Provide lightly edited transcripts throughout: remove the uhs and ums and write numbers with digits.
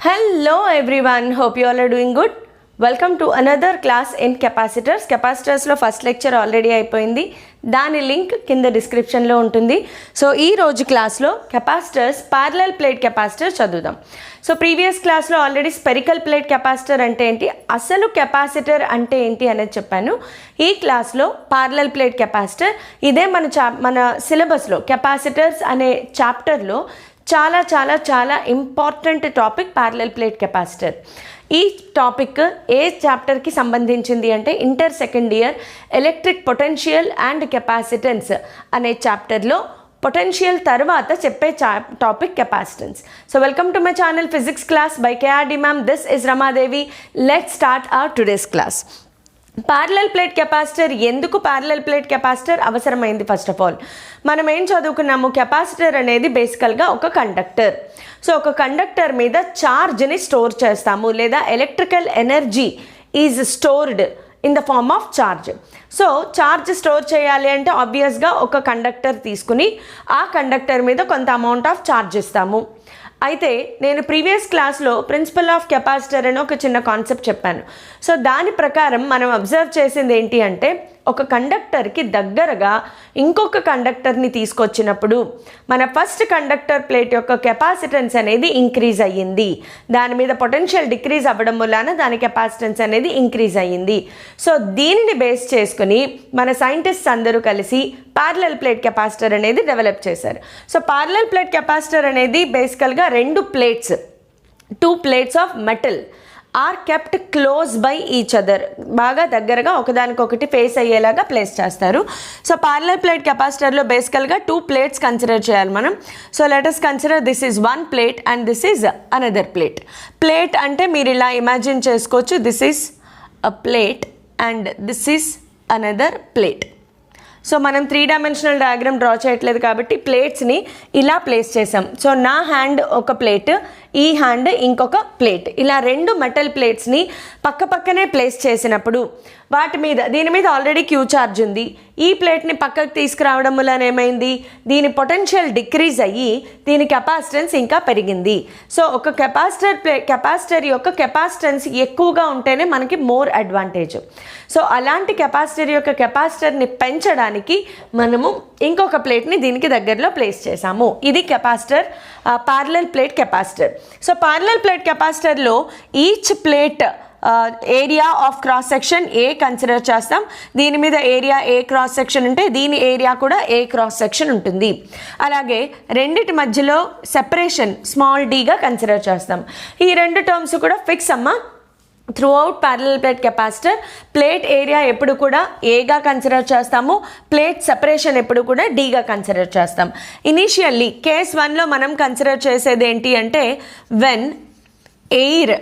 Hello everyone, hope you all are doing good. Welcome to another class in capacitors. Capacitors లో first lecture already అయిపోయింది, దాని link కింద డిస్క్రిప్షన్లో ఉంటుంది. So ఈ రోజు క్లాస్లో కెపాసిటర్స్ ప్యారలల్ ప్లేట్ కెపాసిటర్ చదువుదాం. సో ప్రీవియస్ క్లాస్లో ఆల్రెడీ స్పెరికల్ ప్లేట్ కెపాసిటర్ అంటే ఏంటి, అసలు కెపాసిటర్ అంటే ఏంటి అనేది చెప్పాను. ఈ క్లాస్లో ప్యారలల్ ప్లేట్ కెపాసిటర్, ఇదే మన సిలబస్లో కెపాసిటర్స్ అనే చాప్టర్లో చాలా చాలా చాలా important topic parallel plate capacitor. ఈ టాపిక్ ఏ చాప్టర్కి సంబంధించింది అంటే inter second year electric potential and capacitance అనే చాప్టర్లో పొటెన్షియల్ తర్వాత చెప్పే topic capacitance. So welcome to my channel physics class by KRD ma'am. This is Ramadevi. Let's start our today's class. Parallel plate capacitor, ఎందుకు parallel plate capacitor అవసరమైంది? First of all మనం ఏం చదువుకున్నాము, capacitor అనేది బేసికల్గా ఒక కండక్టర్. సో ఒక conductor మీద ఛార్జ్ని store చేస్తాము, లేదా electrical energy is stored in the form of charge. So charge store చేయాలి అంటే ఆబ్వియస్గా ఒక కండక్టర్ తీసుకుని ఆ కండక్టర్ మీద కొంత అమౌంట్ ఆఫ్ ఛార్జ్ ఇస్తాము. అయితే నేను ప్రీవియస్ క్లాస్లో ప్రిన్సిపల్ ఆఫ్ కెపాసిటర్ అని ఒక చిన్న కాన్సెప్ట్ చెప్పాను. సో దాని ప్రకారం మనం అబ్జర్వ్ చేసింది ఏంటి అంటే, ఒక కండక్టర్కి దగ్గరగా ఇంకొక కండక్టర్ని తీసుకొచ్చినప్పుడు మన ఫస్ట్ కండక్టర్ ప్లేట్ యొక్క కెపాసిటెన్స్ అనేది ఇంక్రీజ్ అయ్యింది, దాని మీద పొటెన్షియల్ డిక్రీజ్ అవ్వడం వలన దాని కెపాసిటెన్స్ అనేది ఇంక్రీజ్ అయ్యింది. సో దీనిని బేస్ చేసుకుని మన సైంటిస్ట్స్ అందరూ కలిసి ప్యారలల్ ప్లేట్ కెపాసిటర్ అనేది డెవలప్ చేశారు. సో ప్యారలల్ ప్లేట్ కెపాసిటర్ అనేది బేసికల్గా two plates of metal are kept close by each other, బాగా దగ్గరగా ఒకదానికొకటి ఫేస్ అయ్యేలాగా ప్లేస్ చేస్తారు. సో ప్యారలల్ ప్లేట్ కెపాసిటర్లో బేసికల్గా టూ ప్లేట్స్ కన్సిడర్ చేయాలి మనం. So let us consider this is one plate and this is another plate. Plate అంటే మీరు ఇలా ఇమాజిన్ చేసుకోవచ్చు, this is a plate and this is another plate. So మనం 3 dimensional diagram draw చేయట్లేదు కాబట్టి ప్లేట్స్ని ఇలా ప్లేస్ చేసాం. సో నా హ్యాండ్ ఒక ప్లేట్, ఈ హ్యాండ్ ఇంకొక ప్లేట్, ఇలా రెండు మెటల్ ప్లేట్స్ని పక్క పక్కనే ప్లేస్ చేసినప్పుడు వాటి మీద, దీని మీద ఆల్రెడీ క్యూ ఛార్జ్ ఉంది, ఈ ప్లేట్ని పక్కకు తీసుకురావడం వలన ఏమైంది, దీని డిక్రీజ్ అయ్యి దీని కెపాసిటెన్స్ ఇంకా పెరిగింది. సో ఒక కెపాసిటర్ యొక్క కెపాసిటెన్స్ ఎక్కువగా ఉంటేనే మనకి మోర్ అడ్వాంటేజ్. సో అలాంటి కెపాసిటర్ యొక్క కెపాసిటర్ని పెంచడానికి మనము ఇంకొక ప్లేట్ని దీనికి దగ్గరలో ప్లేస్ చేసాము. ఇది capacitor, parallel plate capacitor. So parallel plate కెపాసిటర్లో each plate area of cross section A consider చేస్తాం. దీని మీద ఏరియా ఏ క్రాస్ సెక్షన్ ఉంటే దీని ఏరియా కూడా ఏ క్రాస్ సెక్షన్ ఉంటుంది. అలాగే రెండిటి మధ్యలో సెపరేషన్ స్మాల్ డీగా కన్సిడర్ చేస్తాం. ఈ రెండు టర్మ్స్ కూడా ఫిక్స్ అమ్మా. Throughout parallel plate capacitor plate area ఎప్పుడు కూడా ఏగా కన్సిడర్ చేస్తాము, ప్లేట్ సెపరేషన్ ఎప్పుడు కూడా డీగా కన్సిడర్ చేస్తాం. ఇనీషియల్లీ కేస్ 1లో మనం కన్సిడర్ చేసేది ఏంటి అంటే, when air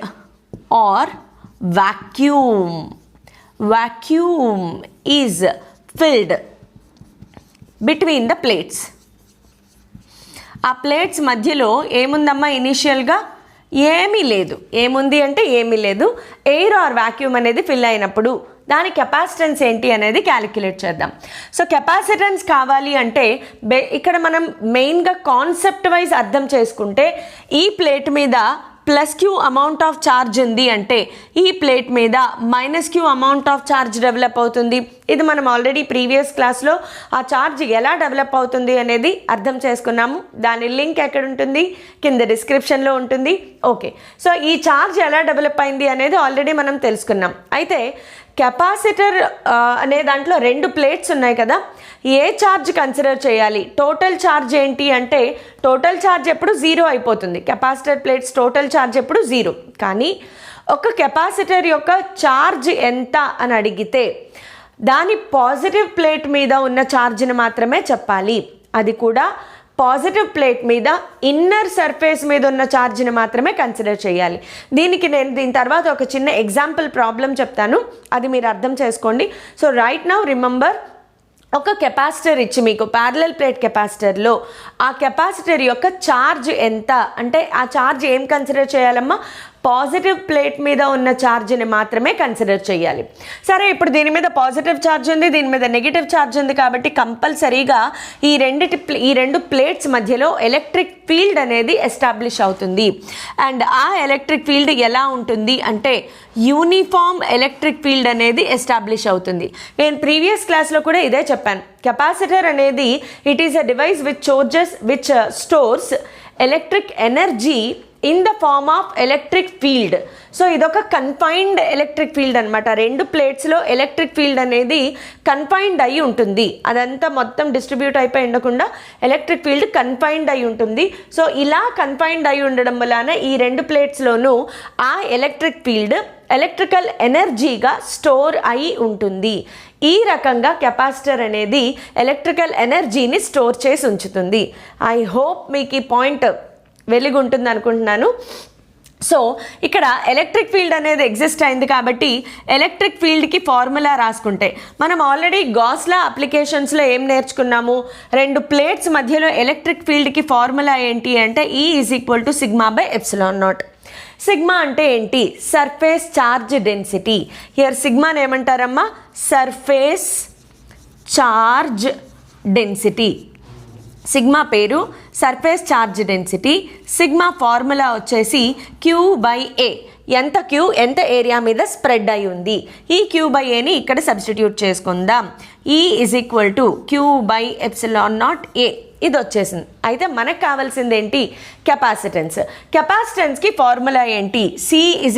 or vacuum is filled between the plates. ఆ ప్లేట్స్ మధ్యలో ఏముందమ్మా, ఇనీషియల్గా ఏమీ లేదు. ఏముంది అంటే ఏమీ లేదు. ఎయిర్ ఆర్ వాక్యూమ్ అనేది ఫిల్ అయినప్పుడు దాని కెపాసిటెన్స్ ఏంటి అనేది క్యాలిక్యులేట్ చేద్దాం. సో కెపాసిటెన్స్ కావాలి అంటే ఇక్కడ మనం మెయిన్గా కాన్సెప్ట్ వైజ్ అర్థం చేసుకుంటే, ఈ ప్లేట్ మీద plus Q amount of charge ఉంది అంటే ఈ ప్లేట్ మీద minus Q amount of charge develop అవుతుంది. ఇది మనం ఆల్రెడీ ప్రీవియస్ క్లాస్లో ఆ ఛార్జ్ ఎలా డెవలప్ అవుతుంది అనేది అర్థం చేసుకున్నాము. దాని లింక్ ఎక్కడ ఉంటుంది, కింద డిస్క్రిప్షన్లో ఉంటుంది. ఓకే, సో ఈ ఛార్జ్ ఎలా డెవలప్ అయింది అనేది ఆల్రెడీ మనం తెలుసుకున్నాం. అయితే కెపాసిటర్ అనే దాంట్లో రెండు ప్లేట్స్ ఉన్నాయి కదా, ఏ ఛార్జ్ కన్సిడర్ చేయాలి? టోటల్ ఛార్జ్ ఏంటి అంటే, టోటల్ ఛార్జ్ ఎప్పుడు 0 అయిపోతుంది. కెపాసిటర్ ప్లేట్స్ టోటల్ ఛార్జ్ ఎప్పుడు 0. కానీ ఒక కెపాసిటర్ యొక్క ఛార్జ్ ఎంత అని అడిగితే దాని పాజిటివ్ ప్లేట్ మీద ఉన్న ఛార్జ్ని మాత్రమే చెప్పాలి. అది కూడా పాజిటివ్ ప్లేట్ మీద ఇన్నర్ సర్ఫేస్ మీద ఉన్న ఛార్జ్ని మాత్రమే కన్సిడర్ చేయాలి. నేను దీని తర్వాత ఒక చిన్న ఎగ్జాంపుల్ ప్రాబ్లం చెప్తాను, అది మీరు అర్థం చేసుకోండి. సో రైట్ నౌ రిమెంబర్, ఒక కెపాసిటర్ ఇచ్చి మీకు ప్యారలల్ ప్లేట్ కెపాసిటర్లో ఆ కెపాసిటర్ యొక్క ఛార్జ్ ఎంత అంటే ఆ ఛార్జ్ ఏం కన్సిడర్ చేయాలమ్మా, పాజిటివ్ ప్లేట్ మీద ఉన్న ఛార్జ్ని మాత్రమే కన్సిడర్ చేయాలి. సరే, ఇప్పుడు దీని మీద పాజిటివ్ ఛార్జ్ ఉంది, దీని మీద నెగిటివ్ ఛార్జ్ ఉంది కాబట్టి కంపల్సరీగా ఈ రెండు ప్లేట్స్ మధ్యలో ఎలక్ట్రిక్ ఫీల్డ్ అనేది ఎస్టాబ్లిష్ అవుతుంది. అండ్ ఆ ఎలక్ట్రిక్ ఫీల్డ్ ఎలా ఉంటుంది అంటే యూనిఫామ్ ఎలక్ట్రిక్ ఫీల్డ్ అనేది ఎస్టాబ్లిష్ అవుతుంది. నేను ప్రీవియస్ క్లాస్లో కూడా ఇదే చెప్పాను. కెపాసిటర్ అనేది it is a device which stores electric energy in the form of electric field. So ఇదొక కన్ఫైన్డ్ ఎలక్ట్రిక్ ఫీల్డ్ అనమాట. రెండు ప్లేట్స్లో ఎలక్ట్రిక్ ఫీల్డ్ అనేది కన్ఫైన్డ్ అయి ఉంటుంది. అదంతా మొత్తం డిస్ట్రిబ్యూట్ అయిపోయి ఉండకుండా ఎలక్ట్రిక్ ఫీల్డ్ కన్ఫైన్డ్ అయి ఉంటుంది. సో ఇలా కన్ఫైన్డ్ అయి ఉండడం వలన ఈ రెండు ప్లేట్స్లోనూ ఆ ఎలక్ట్రిక్ ఫీల్డ్ ఎలక్ట్రికల్ ఎనర్జీగా స్టోర్ అయి ఉంటుంది. ఈ రకంగా కెపాసిటర్ అనేది ఎలక్ట్రికల్ ఎనర్జీని స్టోర్ చేసి ఉంచుతుంది. ఐ హోప్ మీకు ఈ పాయింట్ వెలుగుంటుంది అనుకుంటున్నాను. సో ఇక్కడ ఎలక్ట్రిక్ ఫీల్డ్ అనేది ఎగ్జిస్ట్ అయింది కాబట్టి ఎలక్ట్రిక్ ఫీల్డ్కి ఫార్ములా రాసుకుంటే మనం ఆల్రెడీ గాస్ లా అప్లికేషన్స్లో ఏం నేర్చుకున్నాము, రెండు ప్లేట్స్ మధ్యలో ఎలక్ట్రిక్ ఫీల్డ్కి ఫార్ములా ఏంటి అంటే E = σ/ε0. సిగ్మా అంటే ఏంటి? Surface charge density. హియర్ సిగ్మాని ఏమంటారమ్మా? Surface charge density. సిగ్మా పేరు surface charge density. Sigma formula వచ్చేసి Q/A. ఎంత క్యూ ఎంత ఏరియా మీద స్ప్రెడ్ అయి ఉంది. ఈ Q/Aని ఇక్కడ సబ్స్టిట్యూట్ చేసుకుందాం. E = Q/ε0A. ఇది వచ్చేసింది. అయితే మనకు కావాల్సింది ఏంటి? కెపాసిటెన్స్. కెపాసిటెన్స్కి ఫార్ములా ఏంటి? C =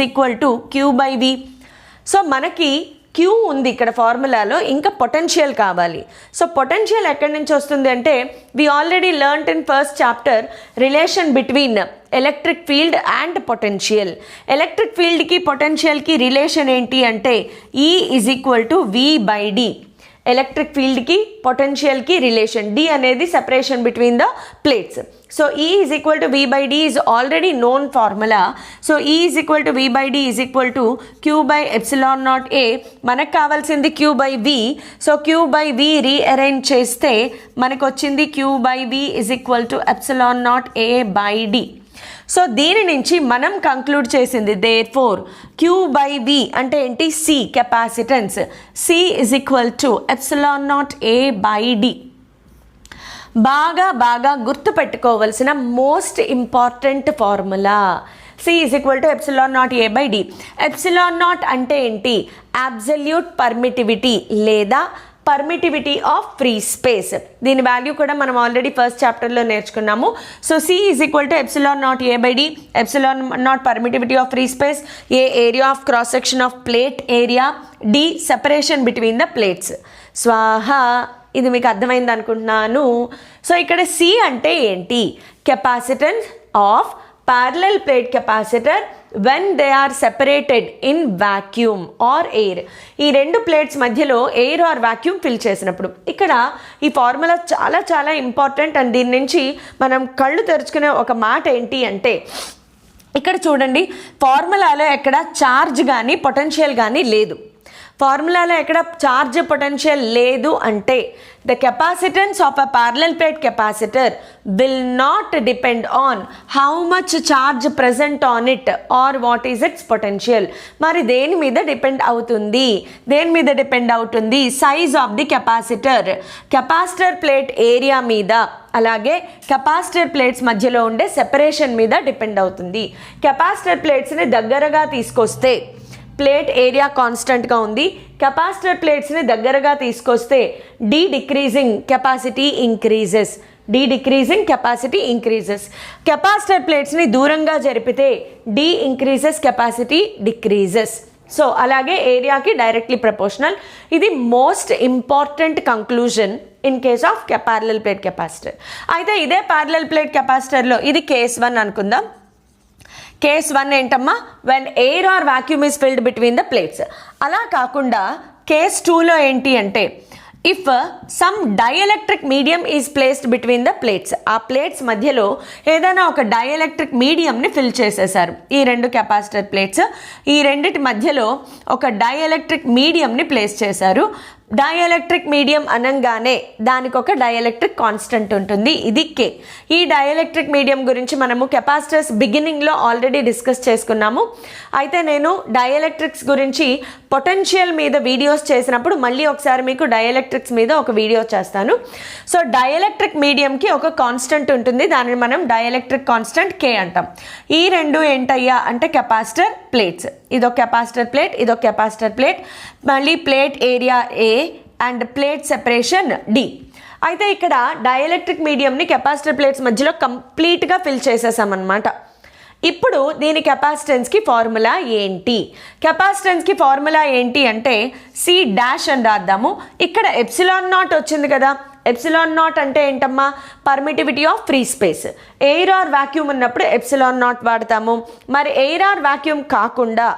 Q/V. సో మనకి క్యూ ఉంది ఇక్కడ ఫార్ములాలో, ఇంకా పొటెన్షియల్ కావాలి. సో పొటెన్షియల్ ఎక్కడి నుంచి వస్తుంది అంటే we already learned in first chapter relation between electric field and potential. Electric ఫీల్డ్కి పొటెన్షియల్కి రిలేషన్ ఏంటి అంటే E = V/D. ఎలక్ట్రిక్ ఫీల్డ్కి పొటెన్షియల్కి రిలేషన్. D అనేది separation between the plates. So E = V/D is already known formula. So E = V/D = Q/ε0A. మనకు కావాల్సింది Q/V. So Q/V rearrange చేస్తే మనకు వచ్చింది Q/V = ε0A/D. సో దీని నుంచి మనం కంక్లూడ్ చేసింది దేర్ఫోర్ Q/V అంటే ఏంటి? C capacitance. C = ε0A/D. బాగా గుర్తుపెట్టుకోవాల్సిన most important formula C = ε0A/D. ε0 అంటే ఏంటి? అబ్సల్యూట్ పర్మిటివిటీ లేదా పర్మిటివిటీ ఆఫ్ ఫ్రీ స్పేస్. దీని వాల్యూ కూడా మనం ఆల్రెడీ ఫస్ట్ చాప్టర్లో నేర్చుకున్నాము. So C = ε0A/D. ε0 permittivity of free space, A area of cross section of plate area, D separation between the plates. స్వాహా. ఇది మీకు అర్థమైంది అనుకుంటున్నాను. సో ఇక్కడ C అంటే ఏంటి? Capacitance of parallel plate capacitor when they are separated in vacuum or air. ఈ రెండు ప్లేట్స్ మధ్యలో ఎయిర్ ఆర్ వాక్యూమ్ ఫిల్ చేసినప్పుడు. ఇక్కడ ఈ ఫార్ములా చాలా ఇంపార్టెంట్. అండ్ దీని నుంచి మనం కళ్ళు తెరుచుకునే ఒక మాట ఏంటి అంటే ఇక్కడ చూడండి, ఫార్ములాలో ఎక్కడ ఛార్జ్ కానీ పొటెన్షియల్ కానీ లేదు. ఫార్ములాలో ఎక్కడ ఛార్జ్ పొటెన్షియల్ లేదు అంటే the capacitance of a parallel plate capacitor will not depend on how much charge present on it or what is it's potential. మరి దేని మీద డిపెండ్ అవుతుంది? Size of the capacitor, capacitor plate area మీద, అలాగే capacitor plates మధ్యలో ఉండే separation మీద depend అవుతుంది. కెపాసిటర్ ప్లేట్స్ని దగ్గరగా తీసుకొస్తే ప్లేట్ ఏరియా కాన్స్టెంట్గా ఉంది. కెపాసిటర్ ప్లేట్స్ని దగ్గరగా తీసుకొస్తే D decreasing capacity increases. Capacitor ప్లేట్స్ని దూరంగా జరిపితే D increases, capacity decreases. So అలాగే ఏరియాకి డైరెక్ట్లీ ప్రపోర్షనల్. ఇది most important conclusion in case of parallel plate capacitor. అయితే ఇదే ప్యారలల్ ప్లేట్ కెపాసిటర్లో ఇది కేస్ 1 అనుకుందాం. కేస్ 1 ఏంటమ్మా? When air or vacuum is filled between the plates. అలా కాకుండా కేస్ 2లో ఏంటి అంటే if some dielectric medium is placed between the plates. ఆ ప్లేట్స్ మధ్యలో ఏదైనా ఒక డైఎలక్ట్రిక్ మీడియంని ఫిల్ చేసేసారు. ఈ రెండు కెపాసిటర్ ప్లేట్స్, ఈ రెండిటి మధ్యలో ఒక డైఎలక్ట్రిక్ మీడియంని ప్లేస్ చేశారు. డైఎలక్ట్రిక్ మీడియం అనగానే దానికి ఒక డైఎలక్ట్రిక్ కాన్స్టెంట్ ఉంటుంది, ఇది కే. ఈ డైఎలక్ట్రిక్ మీడియం గురించి మనము కెపాసిటర్స్ బిగినింగ్లో ఆల్రెడీ డిస్కస్ చేసుకున్నాము. అయితే నేను డైఎలక్ట్రిక్స్ గురించి పొటెన్షియల్ మీద వీడియోస్ చేసినప్పుడు మళ్ళీ ఒకసారి మీకు డైఎలక్ట్రిక్స్ మీద ఒక వీడియో చేస్తాను. సో డైఎలక్ట్రిక్ మీడియంకి ఒక కాన్స్టెంట్ ఉంటుంది, దానిని మనం డైఎలక్ట్రిక్ కాన్స్టెంట్ కే అంటాం. ఈ రెండు ఏంటయ్యా అంటే కెపాసిటర్ ప్లేట్స్. ఇదొక కెపాసిటర్ ప్లేట్, ఇదొక కెపాసిటర్ ప్లేట్, మళ్ళీ plate area A and plate separation D. అయితే ఇక్కడ డైఎలక్ట్రిక్ మీడియంని కెపాసిటర్ ప్లేట్స్ మధ్యలో కంప్లీట్గా ఫిల్ చేసేసామన్నమాట. ఇప్పుడు దీని కెపాసిటెన్స్కి ఫార్ములా ఏంటి? కెపాసిటెన్స్కి ఫార్ములా ఏంటి అంటే సి డాష్ అని రాద్దాము. ఇక్కడ ఎప్సిలాన్ నాట్ వచ్చింది కదా, ఎప్సిలాన్ నాట్ అంటే ఏంటమ్మా? Permittivity of free space. Air or vacuum ఉన్నప్పుడు ఎప్సిలాన్ నాట్ వాడతాము. మరి ఎయిర్ ఆర్ వాక్యూమ్ కాకుండా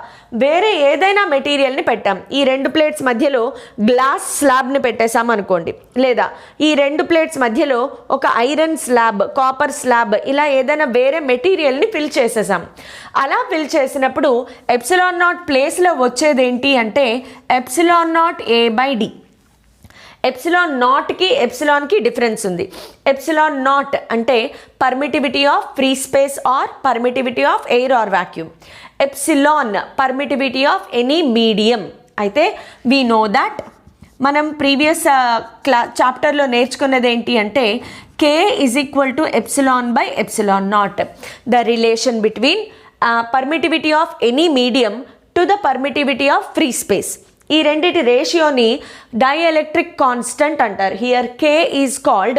వేరే ఏదైనా మెటీరియల్ని పెట్టాం, ఈ రెండు ప్లేట్స్ మధ్యలో గ్లాస్ స్లాబ్ని పెట్టేసాం అనుకోండి, లేదా ఈ రెండు ప్లేట్స్ మధ్యలో ఒక ఐరన్ స్లాబ్, కాపర్ స్లాబ్, ఇలా ఏదైనా వేరే మెటీరియల్ని ఫిల్ చేసేసాం. అలా ఫిల్ చేసినప్పుడు ఎప్సిలాన్ నాట్ ప్లేస్లో వచ్చేది ఏంటి అంటే epsilon naught A by D. Epsilon నాట్కి ఎప్సిలాన్కి డిఫరెన్స్ ఉంది. ఎప్సిలాన్ నాట్ అంటే permittivity of free space or permittivity of air or vacuum. Epsilon permittivity of any medium. అయితే వీ నో దాట్ మనం ప్రీవియస్ చాప్టర్లో నేర్చుకున్నది ఏంటి అంటే K is equal to epsilon by epsilon naught, the relation between permittivity of any medium to the permittivity of free space. ఈ రెండిటి రేషియోని dielectric constant అంటారు. Here K is called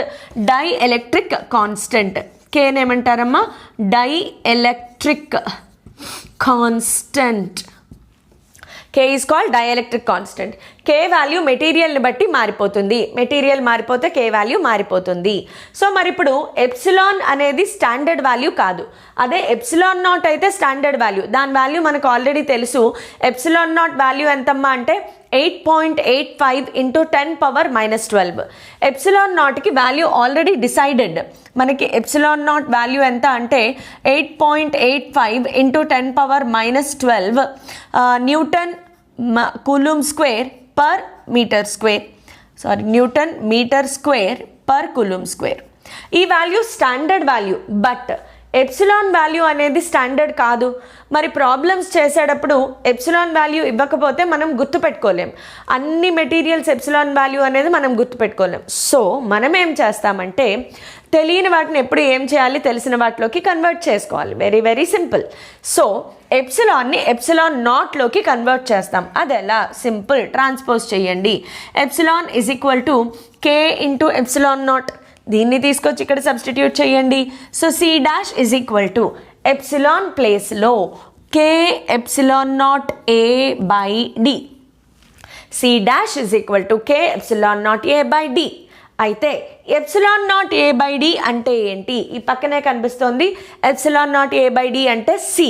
dielectric constant. కేనేమంటారమ్మా? Dielectric constant. K is called dielectric constant. K value మెటీరియల్ని బట్టి మారిపోతుంది, material మారిపోతే కే value మారిపోతుంది. సో మరి ఇప్పుడు ఎప్సిలాన్ అనేది స్టాండర్డ్ వాల్యూ కాదు, అదే ఎప్సిలాన్ నాట్ అయితే స్టాండర్డ్ వాల్యూ. దాని వాల్యూ మనకు ఆల్రెడీ తెలుసు. ఎప్సిలాన్ నాట్ వాల్యూ ఎంతమ్మా అంటే 8.85 ఇంటూ 10⁻⁻12. ఎప్సిలాన్ నాట్కి వాల్యూ ఆల్రెడీ డిసైడెడ్. మనకి ఎప్సిలాన్ నాట్ వాల్యూ ఎంత అంటే 8.85 into 10⁻⁻12 newton coulomb square per metre square, sorry newton metre square per coulomb square. ఈ value standard value, but epsilon value అనేది standard కాదు. మరి ప్రాబ్లమ్స్ చేసేటప్పుడు ఎప్సిలాన్ వాల్యూ ఇవ్వకపోతే మనం గుర్తుపెట్టుకోలేం. అన్ని మెటీరియల్స్ ఎప్సిలాన్ వాల్యూ అనేది మనం గుర్తుపెట్టుకోలేం. సో మనం ఏం చేస్తామంటే తెలియని వాటిని ఎప్పుడు ఏం చేయాలి, తెలిసిన వాటిలోకి కన్వర్ట్ చేసుకోవాలి. Very very simple. సో ఎప్సిలాన్ని ఎప్సిలాన్ నాట్లోకి కన్వర్ట్ చేస్తాం. అది ఎలా? సింపుల్, ట్రాన్స్పోజ్ చేయండి. Epsilon is equal to K into epsilon naught. దీన్ని తీసుకొచ్చి ఇక్కడ సబ్స్టిట్యూట్ చేయండి. So C dash is equal to epsilon ప్లేస్లో K epsilon naught A by D. C dash is equal to K epsilon naught A by D. అయితే epsilon naught A by D అంటే ఏంటి? ఈ పక్కనే కనిపిస్తోంది. Epsilon naught A by D అంటే C,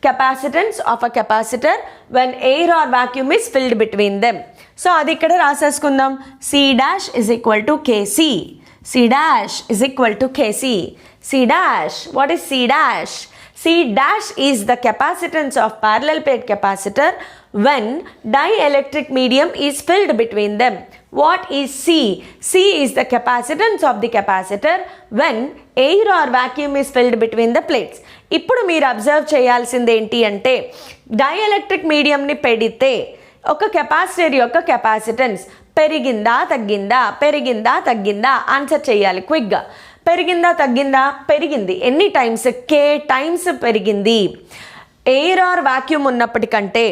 capacitance of a capacitor when air or vacuum is filled between them. So అది ఇక్కడ రాసేసుకుందాం. C dash is equal to K C. C dash is equal to Kc. C dash, what is C dash? C dash is the capacitance of parallel plate capacitor when dielectric medium is filled between them. What is C? C is the capacitance of the capacitor when air or vacuum is filled between the plates. ఇప్పుడు మీరు observe చేయాల్సింది ఏంటి అంటే dielectric మీడియంని పెడితే ఒక capacitor యొక్క capacitance పెరిగిందా తగ్గిందా, పెరిగిందా తగ్గిందా ఆన్సర్ చేయాలి క్విక్గా. పెరిగిందా తగ్గిందా? పెరిగింది. ఎన్ని టైమ్స్? కే టైమ్స్ పెరిగింది. ఎయిర్ ఆర్ వాక్యూమ్ ఉన్నప్పటికంటే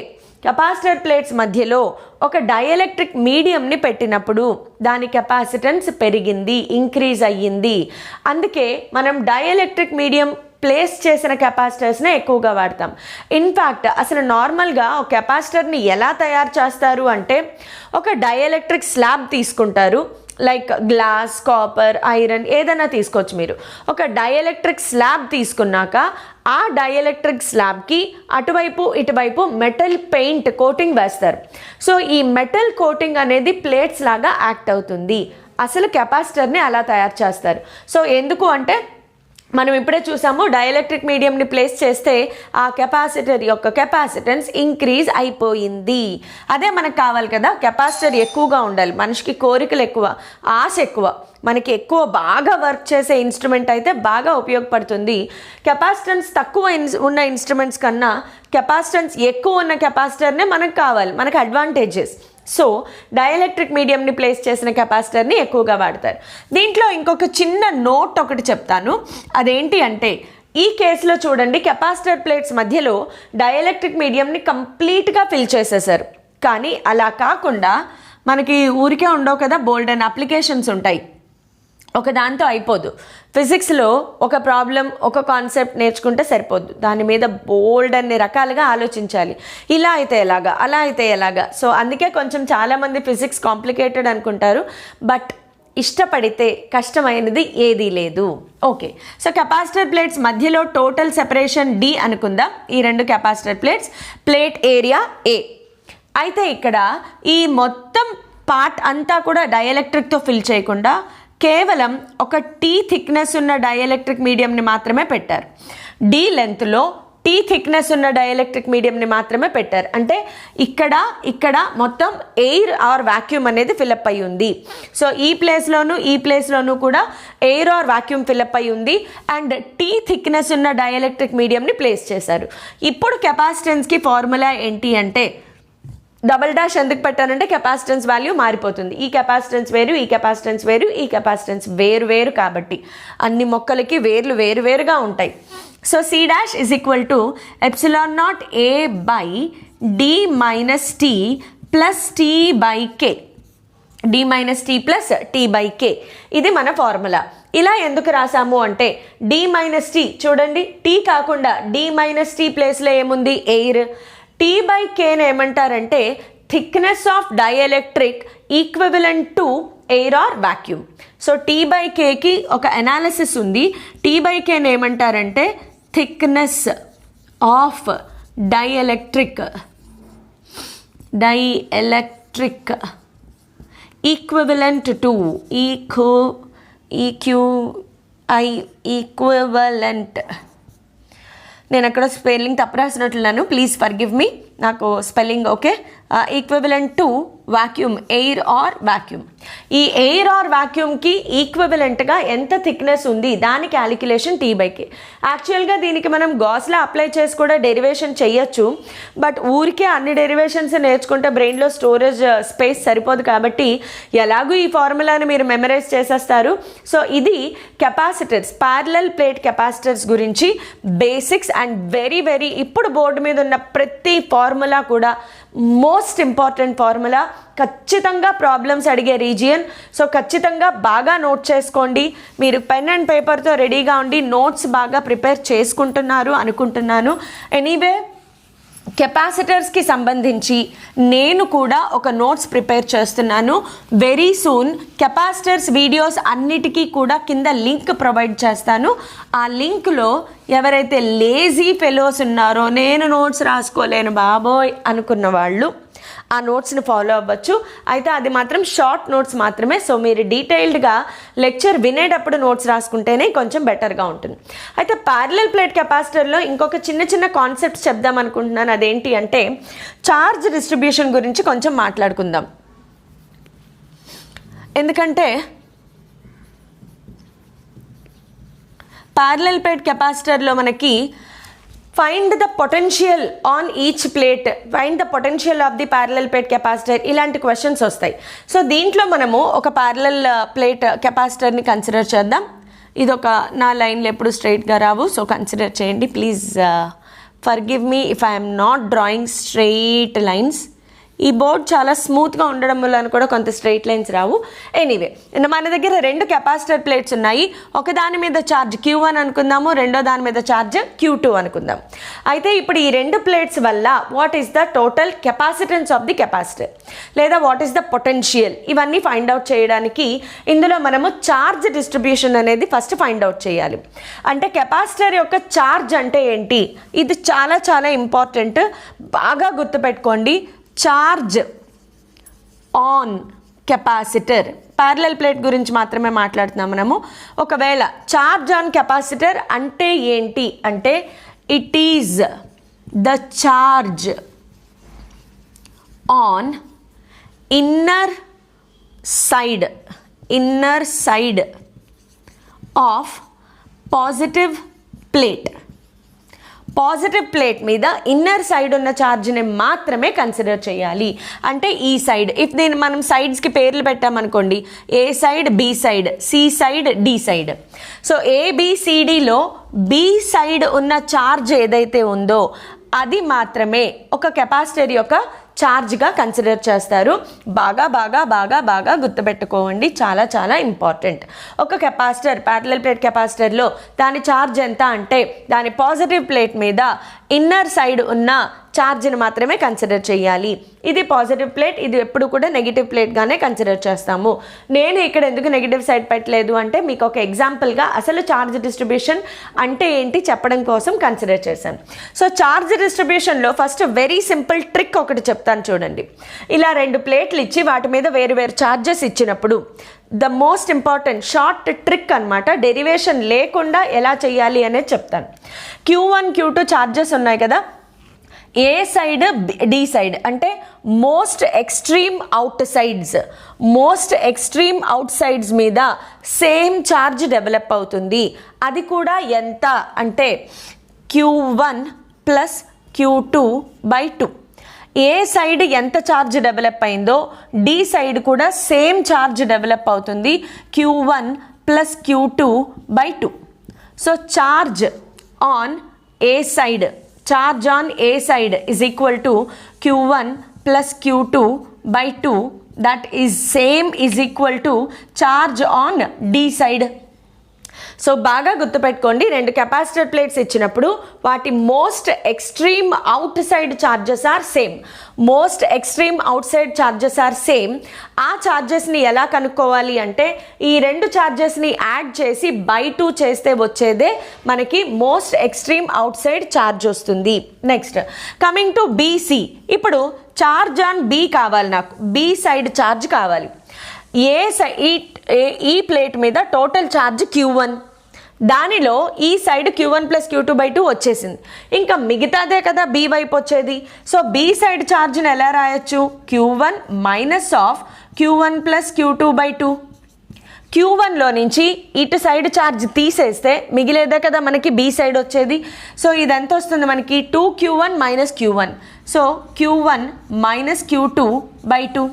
కెపాసిటర్ ప్లేట్స్ మధ్యలో ఒక డైఎలక్ట్రిక్ మీడియంని పెట్టినప్పుడు దాని కెపాసిటెన్స్ పెరిగింది, ఇంక్రీజ్ అయ్యింది. అందుకే మనం డైఎలక్ట్రిక్ మీడియం ప్లేస్ చేసిన కెపాసిటర్స్నే ఎక్కువగా వాడతాం. ఇన్ఫ్యాక్ట్ అసలు నార్మల్గా ఒక కెపాసిటర్ని ఎలా తయారు చేస్తారు అంటే ఒక డైఎలక్ట్రిక్ స్లాబ్ తీసుకుంటారు, లైక్ గ్లాస్, కాపర్, ఐరన్ ఏదైనా తీసుకోవచ్చు మీరు. ఒక డైఎలక్ట్రిక్ స్లాబ్ తీసుకున్నాక ఆ డైఎలక్ట్రిక్ స్లాబ్కి అటువైపు ఇటువైపు మెటల్ పెయింట్ కోటింగ్ వేస్తారు. సో ఈ మెటల్ కోటింగ్ అనేది ప్లేట్స్ లాగా యాక్ట్ అవుతుంది. అసలు కెపాసిటర్ని అలా తయారు చేస్తారు. సో ఎందుకు అంటే మనం ఇప్పుడే చూసాము డైఎలక్ట్రిక్ మీడియంని ప్లేస్ చేస్తే ఆ కెపాసిటర్ యొక్క కెపాసిటెన్స్ ఇంక్రీజ్ అయిపోయింది. అదే మనకు కావాలి కదా, కెపాసిటర్ ఎక్కువగా ఉండాలి, మనిషికి కోరికలు ఎక్కువ, ఆశ ఎక్కువ, మనకి ఎక్కువ బాగా వర్క్ చేసే ఇన్స్ట్రుమెంట్ అయితే బాగా ఉపయోగపడుతుంది. కెపాసిటెన్స్ తక్కువ ఉన్న ఇన్స్ట్రుమెంట్స్ కన్నా కెపాసిటెన్స్ ఎక్కువ ఉన్న కెపాసిటర్నే మనకు కావాలి, మనకు అడ్వాంటేజెస్. సో డైఎలక్ట్రిక్ మీడియంని ప్లేస్ చేసిన కెపాసిటర్ని ఎక్కువగా వాడతారు. దీంట్లో ఇంకొక చిన్న నోట్ ఒకటి చెప్తాను. అదేంటి అంటే, ఈ కేసులో చూడండి, కెపాసిటర్ ప్లేట్స్ మధ్యలో డైఎలక్ట్రిక్ మీడియంని కంప్లీట్గా ఫిల్ చేసేసారు. కానీ అలా కాకుండా మనకి ఊరికే ఉండవు కదా, బోల్డ్ అండ్ అప్లికేషన్స్ ఉంటాయి, ఒక దాంతో అయిపోదు. ఫిజిక్స్లో ఒక ప్రాబ్లం, ఒక కాన్సెప్ట్ నేర్చుకుంటే సరిపోద్దు, దాని మీద బోల్డ్ అన్ని రకాలుగా ఆలోచించాలి. ఇలా అయితే ఎలాగా, అలా అయితే ఎలాగా. సో అందుకే కొంచెం చాలామంది ఫిజిక్స్ కాంప్లికేటెడ్ అనుకుంటారు, బట్ ఇష్టపడితే కష్టమైనది ఏదీ లేదు. ఓకే, సో కెపాసిటర్ ప్లేట్స్ మధ్యలో టోటల్ సెపరేషన్ D అనుకుందాం. ఈ రెండు capacitor plates, plate area A. అయితే ఇక్కడ ఈ మొత్తం పార్ట్ అంతా కూడా డైఎలక్ట్రిక్తో ఫిల్ చేయకుండా కేవలం ఒక T థిక్నెస్ ఉన్న డైఎలక్ట్రిక్ మీడియంని మాత్రమే పెట్టారు. D లెంత్లో T థిక్నెస్ ఉన్న డైఎలక్ట్రిక్ మీడియంని మాత్రమే పెట్టారు. అంటే ఇక్కడ మొత్తం ఎయిర్ ఆర్ వాక్యూమ్ అనేది ఫిలప్ అయి ఉంది. సో ఈ ప్లేస్లోనూ కూడా ఎయిర్ ఆర్ వాక్యూమ్ ఫిలప్ అయి ఉంది. అండ్ T థిక్నెస్ ఉన్న డైఎలక్ట్రిక్ మీడియంని ప్లేస్ చేశారు. ఇప్పుడు కెపాసిటెన్స్కి ఫార్ములా ఏంటి అంటే, డబల్ డాష్ ఎందుకు పెట్టానంటే కెపాసిటెన్స్ వాల్యూ మారిపోతుంది. ఈ కెపాసిటెన్స్ వేరు, ఈ కెపాసిటెన్స్ వేరు, ఈ కెపాసిటెన్స్ వేరు కాబట్టి అన్ని మొక్కలకి వేర్లు వేరుగా ఉంటాయి. So C dash is equal to epsilon not A by D minus T plus T by K. D minus T plus T by K, ఇది మన ఫార్ములా. ఇలా ఎందుకు రాసాము అంటే, D మైనస్ T చూడండి, T కాకుండా D మైనస్ T ప్లేస్లో ఏముంది, ఎయిర్. T బై Kని ఏమంటారంటే thickness of dielectric equivalent to air or vacuum. So T by Kకి ఒక అనాలిసిస్ ఉంది. T బై Kని ఏమంటారంటే thickness of dielectric equivalent to equivalent. నేను అక్కడ స్పెల్లింగ్ తప్పు రాసినట్లున్నాను, ప్లీజ్ ఫర్గివ్ మీ. నాకు spelling okay. Equivalent to vacuum, air or vacuum. ఈ ఎయిర్ ఆర్ వాక్యూమ్కి ఈక్వివలెంట్గా ఎంత థిక్నెస్ ఉంది దాని క్యాలిక్యులేషన్ T బై K. యాక్చువల్గా దీనికి మనం గాస్లా అప్లై చేసి కూడా డెరివేషన్ చేయొచ్చు, బట్ ఊరికే అన్ని డెరివేషన్స్ నేర్చుకుంటే బ్రెయిన్లో స్టోరేజ్ స్పేస్ సరిపోదు కాబట్టి ఎలాగూ ఈ ఫార్ములాని మీరు మెమరైజ్ చేసేస్తారు. సో ఇది కెపాసిటర్స్, ప్యారలల్ ప్లేట్ కెపాసిటర్స్ గురించి బేసిక్స్ అండ్ వెరీ ఇప్పుడు బోర్డు మీద ఉన్న ప్రతి ఫార్ములా కూడా మోస్ట్ ఇంపార్టెంట్ ఫార్ములా. ఖచ్చితంగా ప్రాబ్లమ్స్ అడిగే రీజియన్. సో ఖచ్చితంగా బాగా నోట్ చేసుకోండి. మీరు పెన్ అండ్ పేపర్తో రెడీగా ఉండి నోట్స్ బాగా ప్రిపేర్ చేసుకుంటున్నారు అనుకుంటున్నాను. ఎనీవే, కెపాసిటర్స్కి సంబంధించి నేను కూడా ఒక నోట్స్ ప్రిపేర్ చేస్తున్నాను. వెరీ సూన్ కెపాసిటర్స్ వీడియోస్ అన్నిటికీ కూడా కింద లింక్ ప్రొవైడ్ చేస్తాను. ఆ లింక్లో ఎవరైతే లేజీ ఫెలోస్ ఉన్నారో, నేను నోట్స్ రాసుకోలేను బాబోయ్ అనుకున్న వాళ్ళు ఆ నోట్స్ని ఫాలో అవ్వచ్చు. అయితే అది మాత్రం షార్ట్ నోట్స్ మాత్రమే. సో మీరు డీటెయిల్డ్గా లెక్చర్ వినేటప్పుడు నోట్స్ రాసుకుంటేనే కొంచెం బెటర్గా ఉంటుంది. అయితే ప్యారలల్ ప్లేట్ కెపాసిటర్లో ఇంకొక చిన్న కాన్సెప్ట్స్ చెప్దాం అనుకుంటున్నాను. అదేంటి అంటే, ఛార్జ్ డిస్ట్రిబ్యూషన్ గురించి కొంచెం మాట్లాడుకుందాం. ఎందుకంటే ప్యారలల్ ప్లేట్ కెపాసిటర్లో మనకి find the potential on each plate, find the potential of the parallel plate capacitor, ఇలాంటి క్వశ్చన్స్ వస్తాయి. సో దీంట్లో మనము ఒక ప్యారలల్ ప్లేట్ కెపాసిటర్ని కన్సిడర్ చేద్దాం. ఇదొక, నా లైన్లు ఎప్పుడు స్ట్రైట్గా రావు, సో కన్సిడర్ చేయండి please. Forgive me if I'm not drawing straight lines. ఈ బోర్డ్ చాలా స్మూత్గా ఉండడం వల్ల కూడా కొంత స్ట్రైట్ లైన్స్ రావు. ఎనీవే, మన దగ్గర రెండు కెపాసిటర్ ప్లేట్స్ ఉన్నాయి. ఒక దాని మీద ఛార్జ్ Q1 అనుకుందాము, రెండో దాని మీద ఛార్జ్ Q2 అనుకుందాం. అయితే ఇప్పుడు ఈ రెండు ప్లేట్స్ వల్ల what is the total capacitance of the capacitor, లేదా వాట్ ఈస్ ద పొటెన్షియల్, ఇవన్నీ ఫైండ్ అవుట్ చేయడానికి ఇందులో మనము ఛార్జ్ డిస్ట్రిబ్యూషన్ అనేది ఫస్ట్ ఫైండ్ అవుట్ చేయాలి. అంటే కెపాసిటర్ యొక్క ఛార్జ్ అంటే ఏంటి, ఇది చాలా ఇంపార్టెంట్, బాగా గుర్తుపెట్టుకోండి. Charge on capacitor, parallel plate గురించి మాత్రమే మాట్లాడుతున్నాం మనము. ఒకవేళ చార్జ్ ఆన్ కెపాసిటర్ అంటే ఏంటి అంటే it is the charge on inner side of positive plate. Positive plate మీద ఇన్నర్ సైడ్ ఉన్న ఛార్జ్ని మాత్రమే కన్సిడర్ చేయాలి. అంటే ఈ సైడ్, ఇఫ్ దీన్ని మనం సైడ్స్కి పేర్లు పెట్టామనుకోండి, A side, B side, C side, D side. So ఏబిసిడిలో బి సైడ్ ఉన్న ఛార్జ్ ఏదైతే ఉందో అది మాత్రమే ఒక కెపాసిటర్ యొక్క ఛార్జ్గా కన్సిడర్ చేస్తారు. బాగా బాగా బాగా బాగా గుర్తుపెట్టుకోండి, చాలా చాలా ఇంపార్టెంట్. ఒక కెపాసిటర్, ప్యారలల్ ప్లేట్ కెపాసిటర్లో దాని ఛార్జ్ ఎంత అంటే దాని పాజిటివ్ ప్లేట్ మీద ఇన్నర్ సైడ్ ఉన్న ఛార్జ్ని మాత్రమే కన్సిడర్ చేయాలి. ఇది పాజిటివ్ ప్లేట్, ఇది ఎప్పుడు కూడా నెగిటివ్ ప్లేట్గానే కన్సిడర్ చేస్తాము. నేను ఇక్కడ ఎందుకు నెగిటివ్ సైడ్ పెట్టలేదు అంటే మీకు ఒక ఎగ్జాంపుల్గా అసలు ఛార్జ్ డిస్ట్రిబ్యూషన్ అంటే ఏంటి చెప్పడం కోసం కన్సిడర్ చేశాను. సో ఛార్జ్ డిస్ట్రిబ్యూషన్లో ఫస్ట్ వెరీ సింపుల్ ట్రిక్ ఒకటి చెప్తాను చూడండి. ఇలా 2 ప్లేట్లు ఇచ్చి వాటి మీద వేరు వేరు ఛార్జెస్ ఇచ్చినప్పుడు the most important short trick అనమాట, డెరివేషన్ లేకుండా ఎలా చేయాలి అనేది చెప్తాను. Q1 Q2 ఛార్జెస్ ఉన్నాయి కదా, ఏ సైడ్ డి సైడ్ అంటే మోస్ట్ ఎక్స్ట్రీమ్ అవుట్ సైడ్స్ మీద సేమ్ ఛార్జ్ డెవలప్ అవుతుంది. అది కూడా ఎంత అంటే Q1 ప్లస్ Q2/2. ఏ సైడ్ ఎంత ఛార్జ్ డెవలప్ అయిందో డి సైడ్ కూడా సేమ్ ఛార్జ్ డెవలప్ అవుతుంది, Q1 plus Q2/2. So charge on a side is equal to Q1 plus Q2/2, that is same is equal to charge on D side. So బాగా గుర్తుపెట్టుకోండి, 2 capacitor plates ఇచ్చినప్పుడు వాటి most extreme outside charges are same. ఆ ఛార్జెస్ని ఎలా కనుక్కోవాలి అంటే ఈ 2 ఛార్జెస్ని యాడ్ చేసి /2 చేస్తే వచ్చేదే మనకి most extreme outside charge వస్తుంది. Next coming to BC. ఇప్పుడు ఛార్జ్ ఆన్ బి కావాలి, నాకు బి సైడ్ ఛార్జ్ కావాలి. ఈ ప్లేట్ మీద టోటల్ ఛార్జ్ Q1, దానిలో ఈ సైడ్ Q1 ప్లస్ Q2/2 వచ్చేసింది. ఇంకా మిగతాదే కదా బి వైపు వచ్చేది. సో బి సైడ్ ఛార్జ్ని ఎలా రాయొచ్చు? Q1 minus of Q1 plus Q2/2. Q1లో నుంచి ఇటు సైడ్ ఛార్జ్ తీసేస్తే మిగిలేదే కదా మనకి బి సైడ్ వచ్చేది. సో ఇదెంత వస్తుంది మనకి? 2Q1 minus Q1. So Q1 minus Q2/2.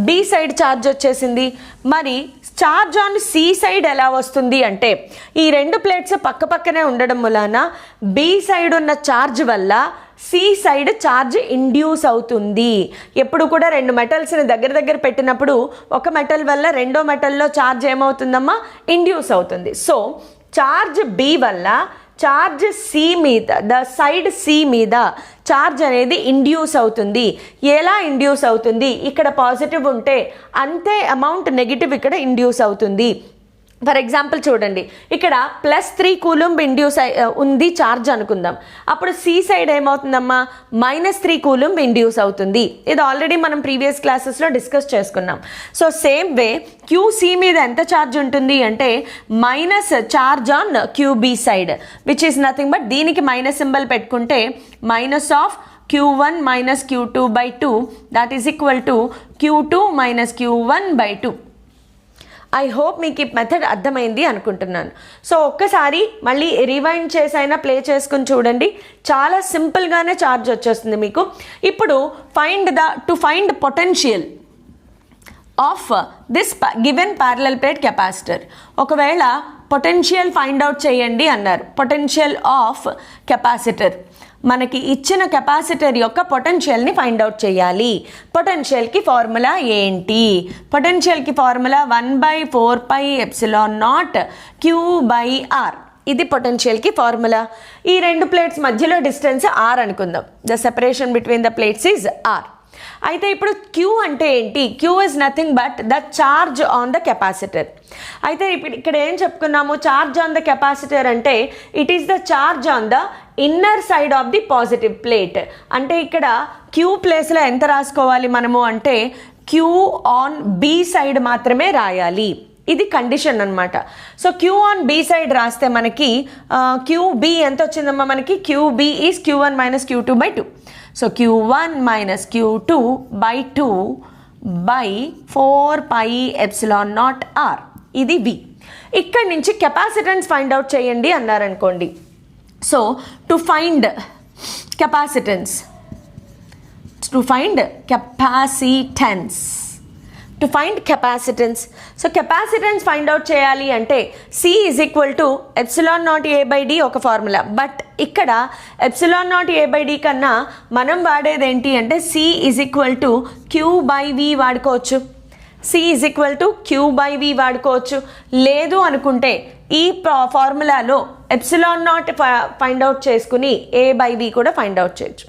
B side charge వచ్చేసింది. మరి ఛార్జ్ ఆన్ సి సైడ్ ఎలా వస్తుంది అంటే ఈ 2 ప్లేట్స్ పక్క పక్కనే ఉండడం వలన బి సైడ్ ఉన్న ఛార్జ్ వల్ల సి సైడ్ ఛార్జ్ ఇండ్యూస్ అవుతుంది. ఎప్పుడు కూడా 2 మెటల్స్ని దగ్గర పెట్టినప్పుడు ఒక మెటల్ వల్ల రెండో మెటల్లో ఛార్జ్ ఏమవుతుందమ్మా? ఇండ్యూస్ అవుతుంది. సో ఛార్జ్ బి వల్ల ఛార్జ్ సి మీద, ద సైడ్ సి మీద ఛార్జ్ అనేది ఇండ్యూస్ అవుతుంది. ఎలా ఇండ్యూస్ అవుతుంది? ఇక్కడ పాజిటివ్ ఉంటే అంతే అమౌంట్ నెగిటివ్ ఇక్కడ ఇండ్యూస్ అవుతుంది. ఫర్ ఎగ్జాంపుల్ చూడండి, ఇక్కడ +3 కూలంబ్ ఇండ్యూస్ ఉంది ఛార్జ్ అనుకుందాం. అప్పుడు సి సైడ్ ఏమవుతుందమ్మా? -3 కూలంబ్ ఇండ్యూస్ అవుతుంది. ఇది ఆల్రెడీ మనం ప్రీవియస్ క్లాసెస్లో డిస్కస్ చేసుకున్నాం. సో సేమ్ వే QC మీద ఎంత ఛార్జ్ ఉంటుంది అంటే minus charge on QB side, which is nothing but దీనికి మైనస్ సింబల్ పెట్టుకుంటే minus of Q1 minus Q2/2, that is equal to Q2 minus Q1/2. I hope మీకు ఈ method అర్థమైంది అనుకుంటున్నాను. సో ఒక్కసారి మళ్ళీ రివైండ్ చేసైనా ప్లే చేసుకుని చూడండి, చాలా సింపుల్గానే ఛార్జ్ వచ్చేస్తుంది మీకు. ఇప్పుడు to find potential of this given parallel plate capacitor. ఒకవేళ పొటెన్షియల్ ఫైండ్ అవుట్ చేయండి అన్నారు, పొటెన్షియల్ ఆఫ్ కెపాసిటర్, మనకి ఇచ్చిన కెపాసిటర్ యొక్క పొటెన్షియల్ని ఫైండ్ అవుట్ చేయాలి. పొటెన్షియల్కి ఫార్ములా ఏంటి? పొటెన్షియల్కి ఫార్ములా 1/4πε0 Q/R. ఇది పొటెన్షియల్కి ఫార్ములా. ఈ 2 ప్లేట్స్ మధ్యలో డిస్టెన్స్ R అనుకుందాం. The separation between the plates is R. అయితే ఇప్పుడు Q అంటే ఏంటి? Q is nothing but the charge on the capacitor. అయితే ఇప్పుడు ఇక్కడ ఏం చెప్పుకున్నాము? ఛార్జ్ ఆన్ ద కెపాసిటర్ అంటే it is the charge on the inner side of the positive plate. అంటే ఇక్కడ Q ప్లేస్లో ఎంత రాసుకోవాలి మనము అంటే క్యూ ఆన్ బి సైడ్ మాత్రమే రాయాలి. ఇది కండిషన్ అనమాట. So Q on B side రాస్తే మనకి క్యూబి ఎంత వచ్చిందమ్మా మనకి? QB is Q1 - Q2 by 2. So Q1 - Q2 by 2 by 4πε0r. ఇది V. ఇక్కడ నుంచి కెపాసిటెన్స్ ఫైండ్ అవుట్ చేయండి అన్నారనుకోండి. So to find capacitance, to find capacitance, so capacitance find out చేయాలి అంటే C = ε0A/d ఒక ఫార్ములా. బట్ ఇక్కడ ε0A/d కన్నా మనం వాడేది ఏంటి అంటే C = Q/V వాడుకోవచ్చు. C = Q/V వాడుకోవచ్చు. లేదు అనుకుంటే ఈ ఫార్ములాలో ε0 ఫైండ్ అవుట్ చేసుకుని A/V కూడా ఫైండ్ అవుట్ చేయొచ్చు.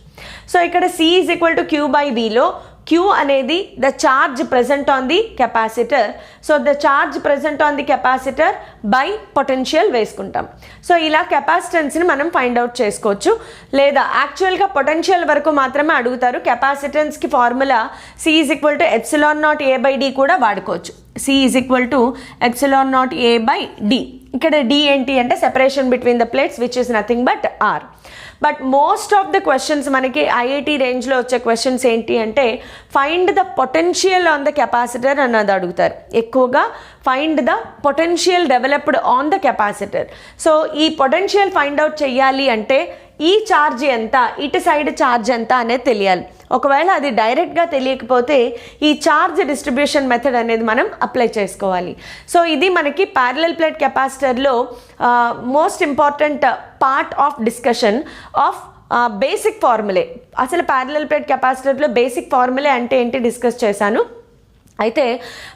సో ఇక్కడ C = Q/Vలో Q అనేది the charge present on the capacitor. So the charge present on the capacitor by potential వేసుకుంటాం. సో ఇలా కెపాసిటెన్స్ని మనం ఫైండ్ అవుట్ చేసుకోవచ్చు. లేదా యాక్చువల్గా పొటెన్షియల్ వరకు మాత్రమే అడుగుతారు. కెపాసిటెన్స్కి ఫార్ములా C = ε0A/d కూడా వాడుకోవచ్చు. C = ε0A/d. ఇక్కడ D ఏంటి అంటే separation between the plates which is nothing but R. But most of the questions మనకి ఐఐటి రేంజ్లో వచ్చే క్వశ్చన్స్ ఏంటి అంటే find the potential on the capacitor అన్నది అడుగుతారు. ఎక్కువగా find the potential developed on the capacitor. So ఈ పొటెన్షియల్ ఫైండ్ అవుట్ చేయాలి అంటే ఈ ఛార్జ్ ఎంత, ఇటు సైడ్ ఛార్జ్ ఎంత అనేది తెలియాలి. ఒకవేళ అది డైరెక్ట్గా తెలియకపోతే ఈ ఛార్జ్ డిస్ట్రిబ్యూషన్ మెథడ్ అనేది మనం అప్లై చేసుకోవాలి. సో ఇది మనకి ప్యారలల్ ప్లేట్ కెపాసిటర్లో most important part of discussion of basic formulae. అసలు ప్యారలల్ ప్లేట్ కెపాసిటర్లో బేసిక్ ఫార్ములే అంటే ఏంటి డిస్కస్ చేశాను. అయితే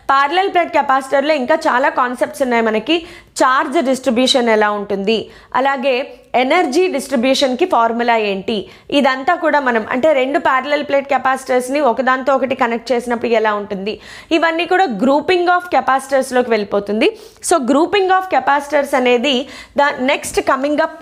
ప్యారలల్ ప్లేట్ కెపాసిటర్లో ఇంకా చాలా కాన్సెప్ట్స్ ఉన్నాయి మనకి. ఛార్జ్ డిస్ట్రిబ్యూషన్ ఎలా ఉంటుంది, అలాగే ఎనర్జీ డిస్ట్రిబ్యూషన్కి ఫార్ములా ఏంటి, ఇదంతా కూడా మనం అంటే రెండు ప్యారలల్ ప్లేట్ కెపాసిటర్స్ని ఒకదాంతో ఒకటి కనెక్ట్ చేసినప్పుడు ఎలా ఉంటుంది, ఇవన్నీ కూడా గ్రూపింగ్ ఆఫ్ కెపాసిటర్స్లోకి వెళ్ళిపోతుంది. సో గ్రూపింగ్ ఆఫ్ కెపాసిటర్స్ అనేది ద నెక్స్ట్ కమింగ్ అప్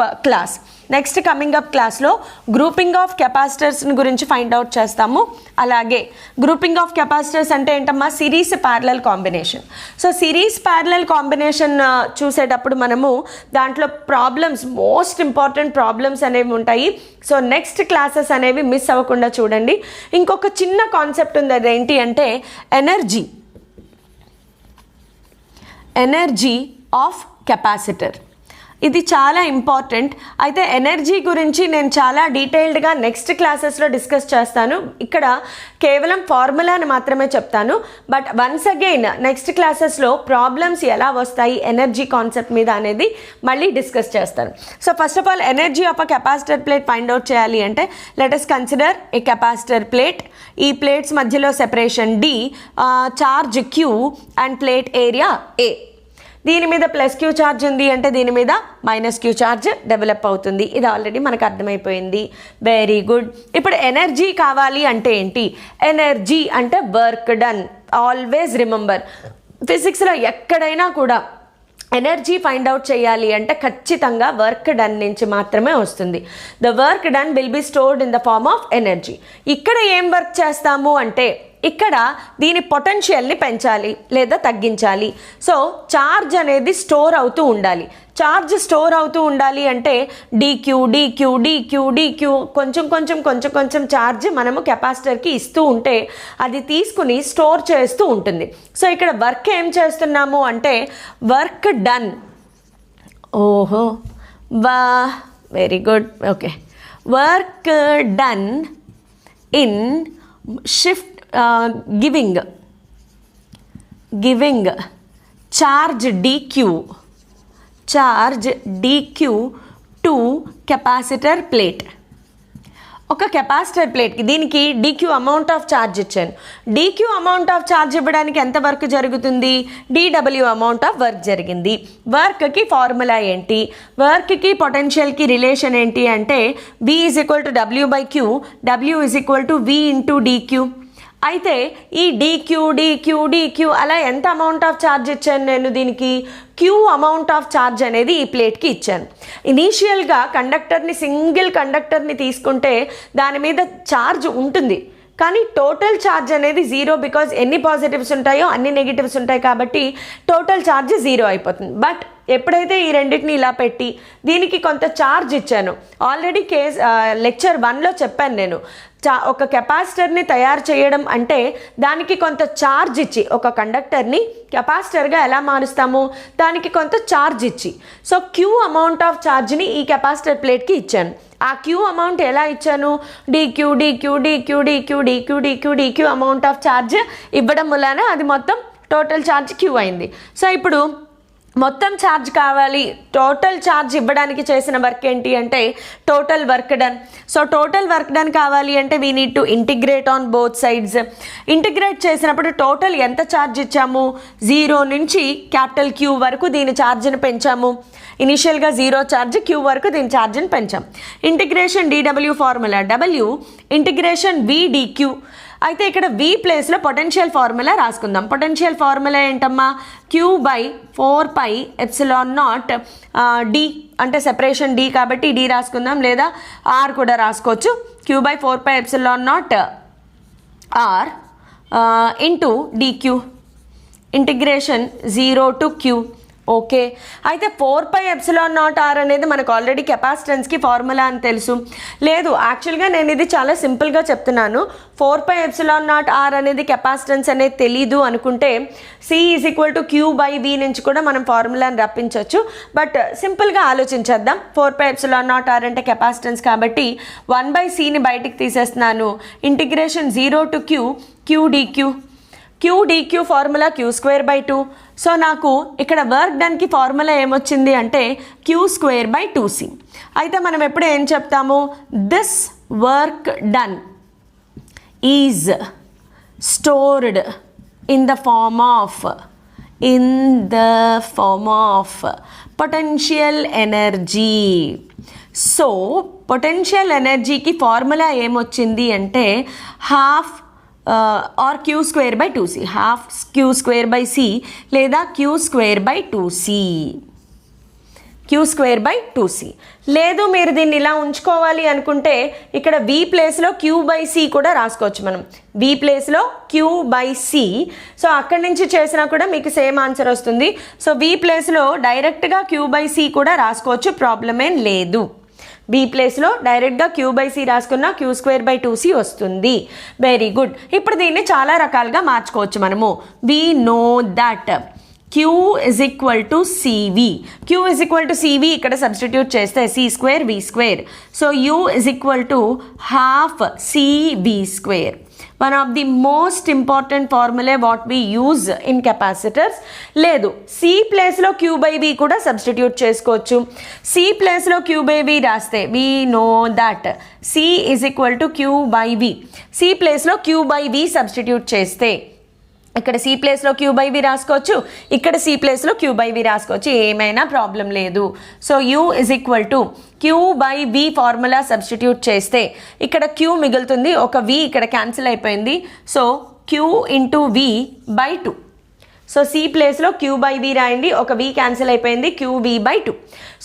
క్లాస్లో గ్రూపింగ్ ఆఫ్ కెపాసిటర్స్ గురించి ఫైండ్ అవుట్ చేస్తాము. అలాగే గ్రూపింగ్ ఆఫ్ కెపాసిటర్స్ అంటే ఏంటమ్మా? Series parallel combination. So series parallel combination చూసేటప్పుడు మనము దాంట్లో ప్రాబ్లమ్స్, మోస్ట్ ఇంపార్టెంట్ ప్రాబ్లమ్స్ అనేవి ఉంటాయి. సో నెక్స్ట్ క్లాసెస్ అనేవి మిస్ అవ్వకుండా చూడండి. ఇంకొక చిన్న కాన్సెప్ట్ ఉంది, అదేంటి అంటే ఎనర్జీ ఆఫ్ కెపాసిటర్. ఇది చాలా ఇంపార్టెంట్. అయితే ఎనర్జీ గురించి నేను చాలా డీటెయిల్డ్గా నెక్స్ట్ క్లాసెస్లో డిస్కస్ చేస్తాను. ఇక్కడ కేవలం ఫార్ములాని మాత్రమే చెప్తాను. బట్ వన్స్ అగైన్ నెక్స్ట్ క్లాసెస్లో ప్రాబ్లమ్స్ ఎలా వస్తాయి ఎనర్జీ కాన్సెప్ట్ మీద అనేది మళ్ళీ డిస్కస్ చేస్తాను. So first of all energy of a capacitor plate find out చేయాలి అంటే let us consider a capacitor plate. ఈ ప్లేట్స్ మధ్యలో separation D, charge Q and plate area A. దీని మీద +Q ఛార్జ్ ఉంది అంటే దీని మీద -Q ఛార్జ్ డెవలప్ అవుతుంది. ఇది ఆల్రెడీ మనకు అర్థమైపోయింది. Very good. ఇప్పుడు ఎనర్జీ కావాలి అంటే ఏంటి? ఎనర్జీ అంటే వర్క్ డన్. ఆల్వేస్ రిమెంబర్, ఫిజిక్స్లో ఎక్కడైనా కూడా ఎనర్జీ ఫైండ్ అవుట్ చేయాలి అంటే ఖచ్చితంగా వర్క్ డన్ నుంచి మాత్రమే వస్తుంది. The work done will be stored in the form of energy. ఇక్కడ ఏం వర్క్ చేస్తాము అంటే ఇక్కడ దీని పొటెన్షియల్ని పెంచాలి లేదా తగ్గించాలి. సో ఛార్జ్ అనేది స్టోర్ అవుతూ ఉండాలి. ఛార్జ్ స్టోర్ అవుతూ ఉండాలి అంటే dQ కొంచెం ఛార్జ్ మనము కెపాసిటర్కి ఇస్తూ ఉంటే అది తీసుకుని స్టోర్ చేస్తూ ఉంటుంది. సో ఇక్కడ వర్క్ ఏం చేస్తున్నాము అంటే వర్క్ డన్. ఓహో very good. Okay, work done in shift giving charge dq to capacitor plate. ఒక కెపాసిటర్ ప్లేట్కి దీనికి dq అమౌంట్ ఆఫ్ ఛార్జ్ ఇచ్చాను. dq అమౌంట్ ఆఫ్ ఛార్జ్ ఇవ్వడానికి ఎంత వర్క్ జరుగుతుంది? dw అమౌంట్ ఆఫ్ వర్క్ జరిగింది. వర్క్కి ఫార్ములా ఏంటి? వర్క్కి పొటెన్షియల్కి రిలేషన్ ఏంటి అంటే V = W/Q, W = V × dq. అయితే ఈ dq అలా ఎంత అమౌంట్ ఆఫ్ ఛార్జ్ ఇచ్చాను నేను దీనికి? Q అమౌంట్ ఆఫ్ ఛార్జ్ అనేది ఈ ప్లేట్కి ఇచ్చాను. ఇనీషియల్గా సింగిల్ కండక్టర్ని తీసుకుంటే దాని మీద ఛార్జ్ ఉంటుంది. కానీ టోటల్ ఛార్జ్ అనేది జీరో, బికాజ్ ఎన్ని పాజిటివ్స్ ఉంటాయో అన్ని నెగిటివ్స్ ఉంటాయి కాబట్టి టోటల్ ఛార్జ్ జీరో అయిపోతుంది. బట్ ఎప్పుడైతే ఈ రెండింటిని ఇలా పెట్టి దీనికి కొంత ఛార్జ్ ఇచ్చాను, ఆల్రెడీ లెక్చర్ 1లో చెప్పాను నేను, ఒక కెపాసిటర్ని తయారు చేయడం అంటే దానికి కొంత ఛార్జ్ ఇచ్చి, ఒక కండక్టర్ని కెపాసిటర్గా ఎలా మారుస్తాము, దానికి కొంత ఛార్జ్ ఇచ్చి, సో క్యూ అమౌంట్ ఆఫ్ ఛార్జ్ని ఈ కెపాసిటర్ ప్లేట్కి ఇచ్చాను. ఆ క్యూ అమౌంట్ ఎలా ఇచ్చాను, DQ DQ DQ DQ DQ DQ DQ amount of charge ఇవ్వడం వలన అది మొత్తం టోటల్ ఛార్జ్ క్యూ అయింది. సో ఇప్పుడు మొత్తం ఛార్జ్ కావాలి, టోటల్ ఛార్జ్ ఇవ్వడానికి చేసిన వర్క్ ఏంటి అంటే total work done. So total work done కావాలి అంటే we need to integrate on both sides. Integrate చేసినప్పుడు టోటల్ ఎంత ఛార్జ్ ఇచ్చాము, 0 నుంచి క్యాపిటల్ క్యూ వరకు దీని ఛార్జ్ని పెంచాము. ఇనిషియల్గా 0 ఛార్జ్, క్యూ వరకు దీని ఛార్జ్ని పెంచాం. Integration DW formula W integration VDQ. అయితే ఇక్కడ V ప్లేస్లో పొటెన్షియల్ ఫార్ములా రాసుకుందాం. పొటెన్షియల్ ఫార్ములా ఏంటమ్మా, Q/4πε0 D అంటే సెపరేషన్ D కాబట్టి D రాసుకుందాం, లేదా R కూడా రాసుకోవచ్చు. Q/4πε0 R into DQ integration 0 to Q. Okay, అయితే 4πε0R అనేది మనకు ఆల్రెడీ కెపాసిటెన్స్కి ఫార్ములా అని తెలుసు. లేదు, యాక్చువల్గా నేను ఇది చాలా సింపుల్గా చెప్తున్నాను. 4πε0R అనేది కెపాసిటెన్స్ అనేది తెలీదు అనుకుంటే C=Q/V నుంచి కూడా మనం ఫార్ములాని రప్పించవచ్చు. బట్ సింపుల్గా ఆలోచించేద్దాం. 4πε0R అంటే కెపాసిటెన్స్ కాబట్టి 1/Cని బయటికి తీసేస్తున్నాను. Integration 0 to QdQ formula Q²/2. So నాకు ఇక్కడ వర్క్ డన్కి ఫార్ములా ఏమొచ్చింది అంటే Q²/2C. అయితే మనం ఎప్పుడు ఏం చెప్తాము, this work done is stored in the form of potential energy. So potential ఎనర్జీకి ఫార్ములా ఏమొచ్చింది అంటే half or Q²/2C, half Q²/C లేదా Q²/2C. లేదు మీరు దీన్ని ఇలా ఉంచుకోవాలి అనుకుంటే ఇక్కడ V ప్లేస్లో Q/C కూడా రాసుకోవచ్చు మనం. V ప్లేస్లో Q/C. సో అక్కడి నుంచి చేసినా కూడా మీకు సేమ్ ఆన్సర్ వస్తుంది. సో V ప్లేస్లో డైరెక్ట్గా Q/C కూడా రాసుకోవచ్చు, ప్రాబ్లం ఏం లేదు. B ప్లేస్లో డైరెక్ట్గా Q/C రాసుకున్న Q²/2C వస్తుంది. Very good. ఇప్పుడు దీన్ని చాలా రకాలుగా మార్చుకోవచ్చు మనము. వి నో దట్ Q=CV. Q=CV ఇక్కడ సబ్స్టిట్యూట్ చేస్తే C²V². So U=half CV². One of the most important formula what we use in capacitors. లేదు, C ప్లేస్లో Q/V కూడా సబ్స్టిట్యూట్ చేసుకోవచ్చు. C ప్లేస్లో Q/V రాస్తే we know that C=Q/V. C ప్లేస్లో Q/V సబ్స్టిట్యూట్ చేస్తే ఇక్కడ C ప్లేస్లో Q/V రాసుకోవచ్చు, ఇక్కడ C ప్లేస్లో Q/V రాసుకోవచ్చు, ఏమైనా ప్రాబ్లం లేదు. సో U=Q/V ఫార్ములా సబ్స్టిట్యూట్ చేస్తే ఇక్కడ Q మిగులుతుంది, ఒక V ఇక్కడ క్యాన్సిల్ అయిపోయింది. So Q/V/2. సో C ప్లేస్లో Q/V రాయండి, ఒక V క్యాన్సిల్ అయిపోయింది, QV/2.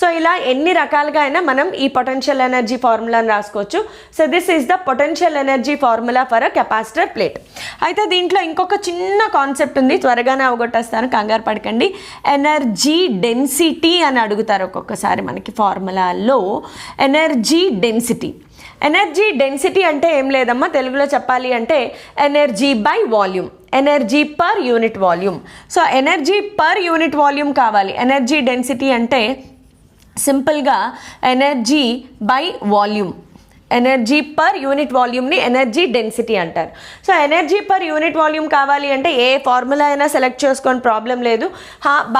సో ఇలా ఎన్ని రకాలుగా అయినా మనం ఈ పొటెన్షియల్ ఎనర్జీ ఫార్ములాని రాసుకోవచ్చు. So this is the potential energy formula for a capacitor plate. అయితే దీంట్లో ఇంకొక చిన్న కాన్సెప్ట్ ఉంది, త్వరగానే అవగొట్టేస్తాను, కంగారు పడకండి. ఎనర్జీ డెన్సిటీ అని అడుగుతారు ఒక్కొక్కసారి మనకి ఫార్ములాలో. ఎనర్జీ డెన్సిటీ అంటే ఏం లేదమ్మా, తెలుగులో చెప్పాలి అంటే energy by volume, energy per unit volume. So energy per unit volume కావాలి. ఎనర్జీ డెన్సిటీ అంటే సింపుల్గా energy by volume, energy per unit వాల్యూమ్ని ఎనర్జీ డెన్సిటీ అంటారు. So energy per unit volume కావాలి అంటే ఏ ఫార్ములా అయినా సెలెక్ట్ చేసుకొని ప్రాబ్లం లేదు.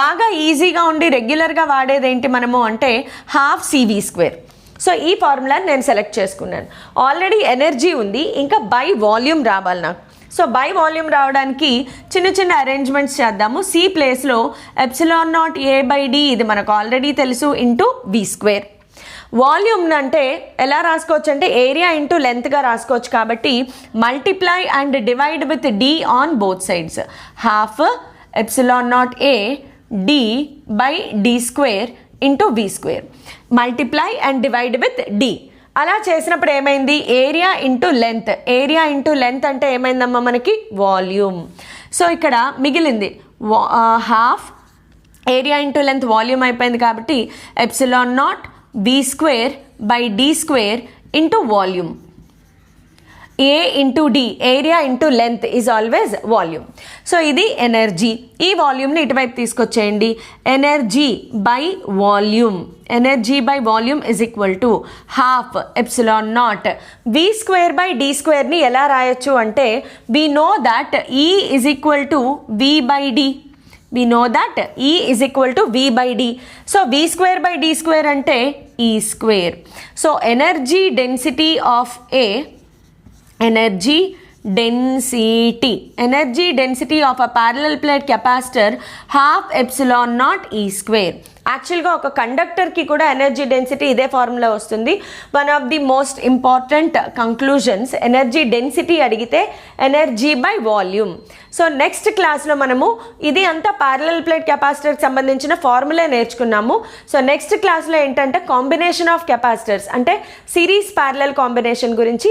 బాగా ఈజీగా ఉండి రెగ్యులర్గా వాడేది ఏంటి మనము అంటే ½ CV². సో ఈ ఫార్ములాని నేను సెలెక్ట్ చేసుకున్నాను. ఆల్రెడీ ఎనర్జీ ఉంది, ఇంకా బై వాల్యూమ్ రావాలి నాకు. సో బై వాల్యూమ్ రావడానికి చిన్న చిన్న అరేంజ్మెంట్స్ చేద్దాము. C ప్లేస్లో ε0A/D ఇది మనకు ఆల్రెడీ తెలుసు, ఇంటూ V². వాల్యూమ్ అంటే ఎలా రాసుకోవచ్చు అంటే ఏరియా ఇంటూ లెంత్గా రాసుకోవచ్చు కాబట్టి multiply and divide with D on both sides. ½ ε0A/D/D² into V². Multiply and divide with D. అలా చేసినప్పుడు ఏమైంది, area into length, area into length అంటే ఏమైందమ్మా మనకి వాల్యూమ్. సో ఇక్కడ మిగిలింది half area into length volume అయిపోయింది కాబట్టి epsilon naught v square by d square into volume. A into D, area into length is always volume. So ఇది energy. ఈ వాల్యూమ్ని ఇటువైపు తీసుకొచ్చేయండి. Energy by volume, energy by volume is equal to half epsilon not V square by D స్క్వేర్ని ఎలా రాయొచ్చు అంటే we know that E is equal to V by D. We know that E is equal to V by D. So V square by D square ante E square. So energy density of a, energy density of a parallel plate capacitor half epsilon naught E square. యాక్చువల్గా ఒక కండక్టర్కి కూడా energy density ఇదే formula వస్తుంది. One of the most important conclusions, energy density అడిగితే energy by volume. So next క్లాస్లో మనము ఇది అంతా ప్యారలల్ ప్లేట్ కెపాసిటర్కి సంబంధించిన ఫార్ములా నేర్చుకున్నాము. సో నెక్స్ట్ క్లాస్లో ఏంటంటే కాంబినేషన్ ఆఫ్ కెపాసిటర్స్ అంటే సిరీస్ ప్యారలల్ కాంబినేషన్ గురించి